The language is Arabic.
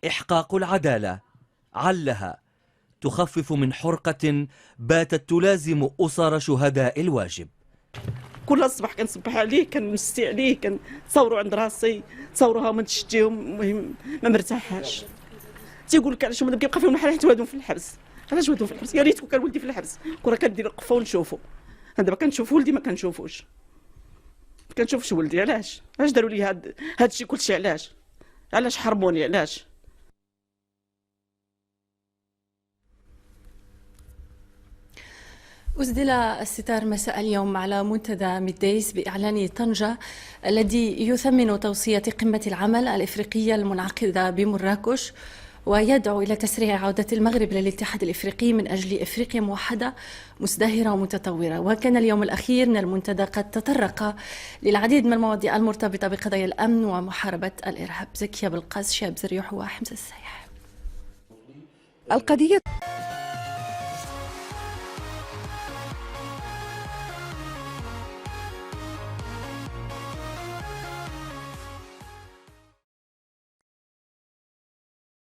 إحقاق العدالة علها تخفف من حرقة باتت تلازم أسر شهداء الواجب. كل صباح كنصبح عليه، كنمسي عليه، كنتصوروا عند راسي، تصوروها وما تشديهم، المهم ما مرتاحاش. تيقول لك علاش هما كيبقى فيهم الحال حتى وادهم في الحبس، علاش وادهم في الحبس؟ يا ريت كان ولدي في الحبس، كون كندير القفه ونشوفوا. انا دابا كنشوف ولدي ما كنشوفوش، ما كنشوفش ولدي. علاش داروا لي هاد الشيء كلشي؟ علاش حرموني؟ علاش؟ أسدل الستار مساء اليوم على منتدى ميديس بإعلان طنجة الذي يثمن توصية قمة العمل الإفريقية المنعقدة بمراكش، ويدعو إلى تسريع عودة المغرب للاتحاد الإفريقي من أجل إفريقيا موحدة مزدهرة ومتطورة. وكان اليوم الأخير من المنتدى قد تطرق للعديد من المواضيع المرتبطة بقضايا الأمن ومحاربة الإرهاب. زكية بالقاس، شاب زريوح وحمزة السيح. القضية